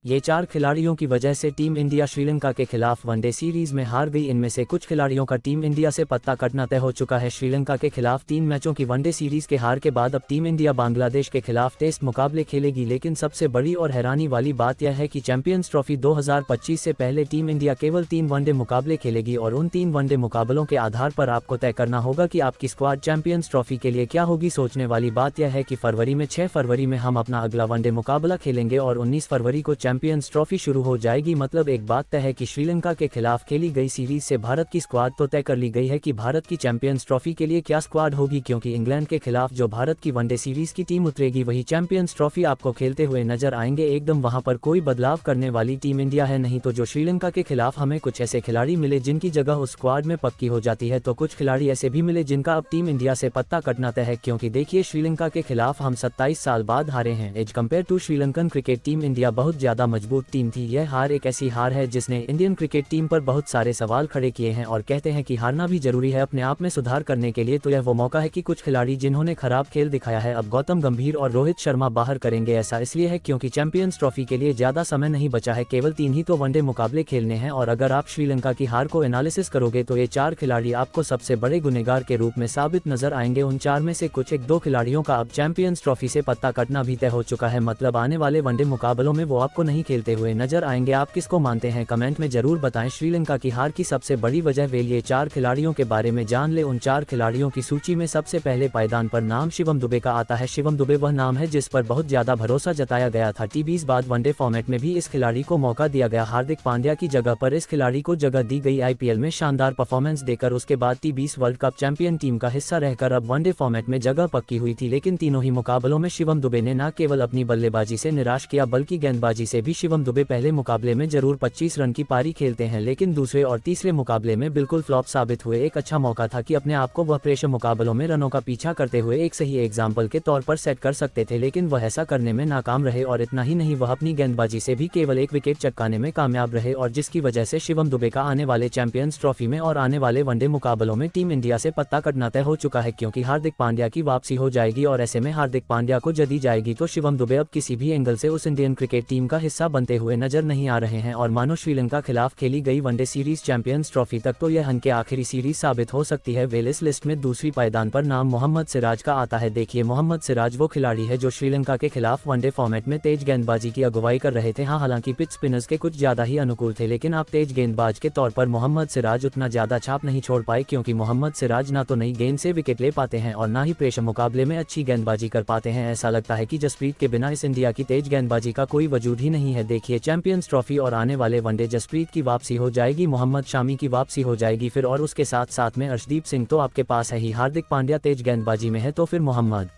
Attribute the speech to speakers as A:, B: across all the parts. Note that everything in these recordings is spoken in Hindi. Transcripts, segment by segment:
A: ये 4 खिलाड़ियों की वजह से टीम इंडिया श्रीलंका के खिलाफ वनडे सीरीज में हार गई। इनमें से कुछ खिलाड़ियों का टीम इंडिया से पत्ता कटना तय हो चुका है। श्रीलंका के खिलाफ 3 मैचों की वनडे सीरीज के हार के बाद अब टीम इंडिया बांग्लादेश के खिलाफ टेस्ट मुकाबले खेलेगी। लेकिन सबसे बड़ी और हैरानी वाली बात यह है कि चैंपियंस ट्रॉफी 2025 से पहले टीम इंडिया केवल 3 वनडे मुकाबले खेलेगी और उन 3 वनडे मुकाबलों के आधार पर आपको तय करना होगा कि आपकी स्क्वाड चैंपियंस ट्रॉफी के लिए क्या होगी। सोचने वाली बात यह है कि 6 फरवरी में हम अपना अगला वनडे मुकाबला खेलेंगे और 19 फरवरी को चैंपियंस ट्रॉफी शुरू हो जाएगी। मतलब एक बात तय है कि श्रीलंका के खिलाफ खेली गई सीरीज से भारत की स्क्वाड तो तय कर ली गई है कि भारत की चैंपियंस ट्रॉफी के लिए क्या स्क्वाड होगी, क्योंकि इंग्लैंड के खिलाफ जो भारत की वनडे सीरीज की टीम उतरेगी वही चैंपियंस ट्रॉफी आपको खेलते हुए नजर आएंगे। एकदम वहां पर कोई बदलाव करने वाली टीम इंडिया है नहीं। तो जो श्रीलंका के खिलाफ हमें कुछ ऐसे खिलाड़ी मिले जिनकी जगह उस स्क्वाड में पक्की हो जाती है, तो कुछ खिलाड़ी ऐसे भी मिले जिनका अब टीम इंडिया से पत्ता कटना तय है। क्योंकि देखिए, श्रीलंका के खिलाफ हम 27 साल बाद हारे हैं। As compare to Sri Lankan cricket team, India बहुत ज्यादा मजबूत टीम थी। यह हार एक ऐसी हार है जिसने इंडियन क्रिकेट टीम पर बहुत सारे सवाल खड़े किए हैं और कहते हैं कि हारना भी जरूरी है अपने आप में सुधार करने के लिए। तो यह वो मौका है कि कुछ खिलाड़ी जिन्होंने खराब खेल दिखाया है, अब गौतम गंभीर और रोहित शर्मा बाहर करेंगे। ऐसा इसलिए है क्योंकि चैंपियंस ट्रॉफी के लिए ज्यादा समय नहीं बचा है, केवल 3 ही तो वनडे मुकाबले खेलने हैं। और अगर आप श्रीलंका की हार को एनालिसिस करोगे तो ये 4 खिलाड़ी आपको सबसे बड़े गुनहगार के रूप में साबित नजर आएंगे। उन 4 में से कुछ 1-2 खिलाड़ियों का अब चैंपियंस ट्रॉफी से पत्ता कटना भी तय हो चुका है। मतलब आने वाले वनडे मुकाबलों में वो आपको नहीं खेलते हुए नजर आएंगे। आप किसको मानते हैं कमेंट में जरूर बताएं। श्रीलंका की हार की सबसे बड़ी वजह वे ये 4 खिलाड़ियों के बारे में जान ले। उन 4 खिलाड़ियों की सूची में सबसे पहले पायदान पर नाम शिवम दुबे का आता है। शिवम दुबे वह नाम है जिस पर बहुत ज्यादा भरोसा जताया गया था। T20 बाद वनडे फॉर्मेट में भी इस खिलाड़ी को मौका दिया गया। हार्दिक पांड्या की जगह पर इस खिलाड़ी को जगह दी गई। IPL में शानदार परफॉर्मेंस देकर उसके बाद T20 world cup champion team का हिस्सा रहकर अब वनडे फॉर्मेट में जगह पक्की हुई थी। लेकिन तीनों ही मुकाबलों में शिवम दुबे ने न केवल अपनी बल्लेबाजी से निराश किया बल्कि गेंदबाजी से भी। शिवम दुबे पहले मुकाबले में जरूर 25 रन की पारी खेलते हैं, लेकिन दूसरे और तीसरे मुकाबले में बिल्कुल फ्लॉप साबित हुए। एक अच्छा मौका था कि अपने आप को वह प्रेशर मुकाबलों में रनों का पीछा करते हुए एक सही एग्जाम्पल के तौर पर सेट कर सकते थे, लेकिन वह ऐसा करने में नाकाम रहे। और इतना ही नहीं, वह अपनी गेंदबाजी से भी केवल 1 विकेट चटकाने में कामयाब रहे, और जिसकी वजह से शिवम दुबे का आने वाले चैंपियंस ट्रॉफी में और आने वाले वनडे मुकाबलों में टीम इंडिया से पत्ता कटना तय हो चुका है। क्योंकि हार्दिक पांड्या की वापसी हो जाएगी और ऐसे में हार्दिक पांड्या को जदी जाएगी तो शिवम दुबे अब किसी भी एंगल से उस इंडियन क्रिकेट टीम का हिस्सा बनते हुए नजर नहीं आ रहे हैं। और मानो श्रीलंका खिलाफ खेली गई वनडे सीरीज चैंपियंस ट्रॉफी तक तो यह के आखिरी सीरीज साबित हो सकती है। वेलिस लिस्ट में दूसरी पायदान पर नाम मोहम्मद सिराज का आता है। देखिए, मोहम्मद सिराज वो खिलाड़ी है जो श्रीलंका के खिलाफ वनडे फॉर्मेट में तेज गेंदबाजी की अगुवाई कर रहे थे। हाँ, हालांकि पिच स्पिनर्स के कुछ ज्यादा ही अनुकूल थे, लेकिन आप तेज गेंदबाज के तौर पर मोहम्मद सिराज उतना ज्यादा छाप नहीं छोड़ पाए, क्योंकि मोहम्मद सिराज ना तो नई गेंद से विकेट ले पाते हैं और ना ही प्रेशर मुकाबले में अच्छी गेंदबाजी कर पाते हैं। ऐसा लगता है कि जसप्रीत के बिना इस इंडिया की तेज गेंदबाजी का कोई वजूद ही नहीं है। देखिए, चैंपियंस ट्रॉफी और आने वाले वनडे जसप्रीत की वापसी हो जाएगी, मोहम्मद शामी की वापसी हो जाएगी फिर, और उसके साथ साथ में अर्शदीप सिंह तो आपके पास है ही। हार्दिक पांड्या तेज गेंदबाजी में है तो फिर मोहम्मद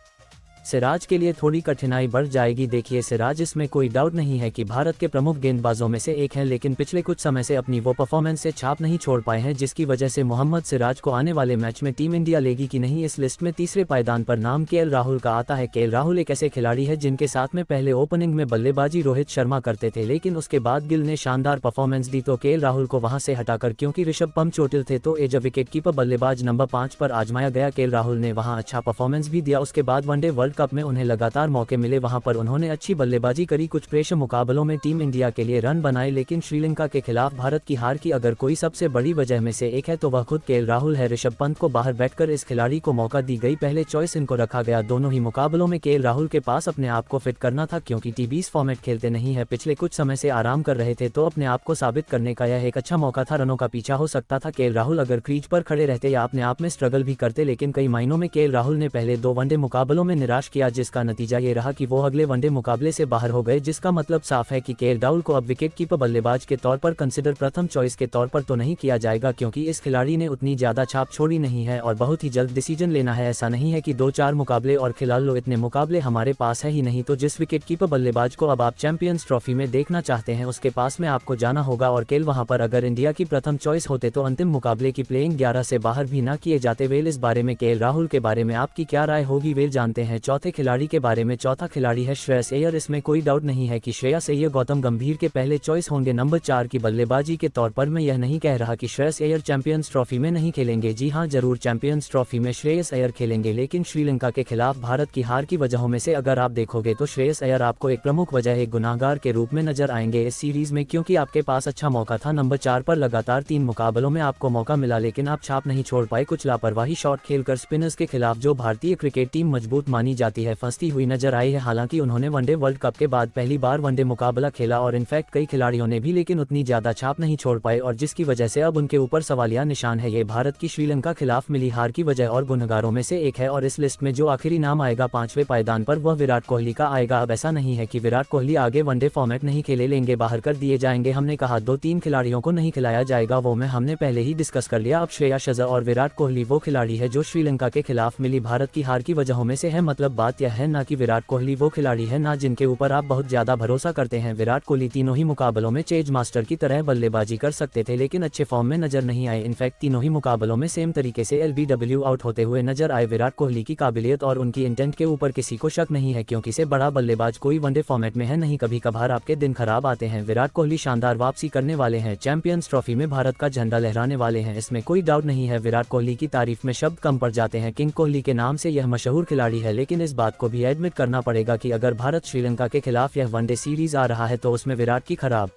A: सिराज के लिए थोड़ी कठिनाई बढ़ जाएगी। देखिए, सिराज इसमें कोई डाउट नहीं है कि भारत के प्रमुख गेंदबाजों में से एक है, लेकिन पिछले कुछ समय से अपनी वो परफॉर्मेंस से छाप नहीं छोड़ पाए हैं, जिसकी वजह से मोहम्मद सिराज को आने वाले मैच में टीम इंडिया लेगी कि नहीं, इस लिस्ट में तीसरे पायदान पर नाम KL राहुल का आता है। KL राहुल एक ऐसे खिलाड़ी है जिनके साथ में पहले ओपनिंग में बल्लेबाजी रोहित शर्मा करते थे, लेकिन उसके बाद गिल ने शानदार परफॉर्मेंस दी तो KL राहुल को वहां से हटाकर, क्योंकि ऋषभ पंत चोटिल थे, तो एज अ विकेटकीपर बल्लेबाज नंबर 5 पर आजमाया गया। KL राहुल ने वहां अच्छा परफॉर्मेंस भी दिया। उसके बाद वनडे वर्ल्ड कप में उन्हें लगातार मौके मिले, वहां पर उन्होंने अच्छी बल्लेबाजी करी, कुछ प्रेशर मुकाबलों में टीम इंडिया के लिए रन बनाए। लेकिन श्रीलंका के खिलाफ भारत की हार की अगर कोई सबसे बड़ी वजह में से एक है तो वह खुद KL राहुल है। ऋषभ पंत को बाहर बैठकर इस खिलाड़ी को मौका दी गई, पहले चॉइस इनको रखा गया। दोनों ही मुकाबलों में KL राहुल के पास अपने आप को फिट करना था, क्योंकि T20 फॉर्मेट खेलते नहीं है, पिछले कुछ समय से आराम कर रहे थे, तो अपने आप को साबित करने का यह एक अच्छा मौका था। रनों का पीछा हो सकता था। KL राहुल अगर क्रीज पर खड़े रहते या अपने आप में स्ट्रगल भी करते, लेकिन कई मायनों में KL राहुल ने पहले 2 वनडे मुकाबलों में निराश किया, जिसका नतीजा ये रहा कि वो अगले वनडे मुकाबले से बाहर हो गए, जिसका मतलब साफ है कि KL राहुल को अब विकेटकीपर बल्लेबाज के तौर पर कंसिडर प्रथम चॉइस के तौर पर तो नहीं किया जाएगा, क्योंकि इस खिलाड़ी ने उतनी ज्यादा छाप छोड़ी नहीं है और बहुत ही जल्द डिसीजन लेना है। ऐसा नहीं है कि 2-4 मुकाबले और खिला लो, इतने मुकाबले हमारे पास है ही नहीं। तो जिस विकेटकीपर बल्लेबाज को अब आप चैंपियंस ट्रॉफी में देखना चाहते हैं उसके पास में आपको जाना होगा, और KL वहां पर अगर इंडिया की प्रथम चॉइस होते तो अंतिम मुकाबले की प्लेइंग 11 से बाहर भी ना किए जाते। वेल, इस बारे में KL राहुल के बारे में आपकी क्या राय होगी, वेल जानते हैं। चौथे खिलाड़ी के बारे में। चौथा खिलाड़ी है श्रेयस अय्यर। इसमें कोई डाउट नहीं है कि श्रेयस अय्यर गौतम गंभीर के पहले चॉइस होंगे नंबर 4 की बल्लेबाजी के तौर पर। मैं यह नहीं कह रहा कि श्रेयस अय्यर चैंपियंस ट्रॉफी में नहीं खेलेंगे, जी हां जरूर चैंपियंस ट्रॉफी में श्रेयस अय्यर खेलेंगे, लेकिन श्रीलंका के खिलाफ भारत की हार की वजहों में से अगर आप देखोगे तो श्रेयस अय्यर आपको एक प्रमुख वजह, एक गुनाहगार के रूप में नजर आएंगे इस सीरीज में, क्योंकि आपके पास अच्छा मौका था। नंबर 4 पर लगातार 3 मुकाबलों में आपको मौका मिला, लेकिन आप छाप नहीं छोड़ पाए। कुछ लापरवाही शॉट खेलकर स्पिनर्स के खिलाफ जो भारतीय क्रिकेट टीम मजबूत मानी जाती है फंसती हुई नजर आई है। हालांकि उन्होंने वनडे वर्ल्ड कप के बाद पहली बार वनडे मुकाबला खेला और इनफैक्ट कई खिलाड़ियों ने भी, लेकिन उतनी ज्यादा छाप नहीं छोड़ पाए और जिसकी वजह से अब उनके ऊपर सवालिया निशान है। ये भारत की श्रीलंका खिलाफ मिली हार की वजह और गुनहगारों में से एक है और इस लिस्ट में जो आखिरी नाम आएगा 5वें पायदान पर वह विराट कोहली का आएगा। अब ऐसा नहीं है कि विराट कोहली आगे वनडे फॉर्मेट नहीं खेले लेंगे, बाहर कर दिए जाएंगे। हमने कहा 2-3 खिलाड़ियों को नहीं खिलाया जाएगा, वो में हमने पहले ही डिस्कस कर लिया। अब श्रेयस अय्यर और विराट कोहली वो खिलाड़ी है जो श्रीलंका के खिलाफ मिली भारत की हार की वजहों में से है। मतलब बात यह है ना कि विराट कोहली वो खिलाड़ी है ना जिनके ऊपर आप बहुत ज्यादा भरोसा करते हैं। विराट कोहली तीनों ही मुकाबलों में चेज मास्टर की तरह बल्लेबाजी कर सकते थे, लेकिन अच्छे फॉर्म में नजर नहीं आए। इनफैक्ट तीनों ही मुकाबलों में सेम तरीके से LBW आउट होते हुए नजर आए। विराट कोहली की काबिलियत और उनकी इंटेंट के ऊपर किसी को शक नहीं है, क्योंकि से बड़ा बल्लेबाज कोई वनडे फॉर्मेट में है नहीं। कभी कभार आपके दिन खराब आते हैं। विराट कोहली शानदार वापसी करने वाले हैं, चैंपियंस ट्रॉफी में भारत का झंडा लहराने वाले हैं, इसमें कोई डाउट नहीं है। विराट कोहली की तारीफ में शब्द कम पड़ जाते हैं। किंग कोहली के नाम से यह मशहूर खिलाड़ी है, लेकिन इस बात को भी एडमिट करना पड़ेगा कि अगर भारत श्रीलंका के खिलाफ यह वनडे सीरीज आ रहा है तो उसमें विराट की खराब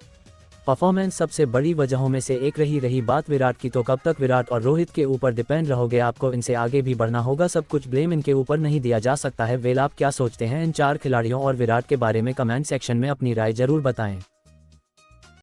A: परफॉर्मेंस सबसे बड़ी वजहों में से एक रही बात विराट की, तो कब तक विराट और रोहित के ऊपर डिपेंड रहोगे? आपको इनसे आगे भी बढ़ना होगा, सब कुछ ब्लेम इनके ऊपर नहीं दिया जा सकता है। वेल, आप क्या सोचते हैं इन 4 खिलाड़ियों और विराट के बारे में? कमेंट सेक्शन में अपनी राय जरूर बताएं।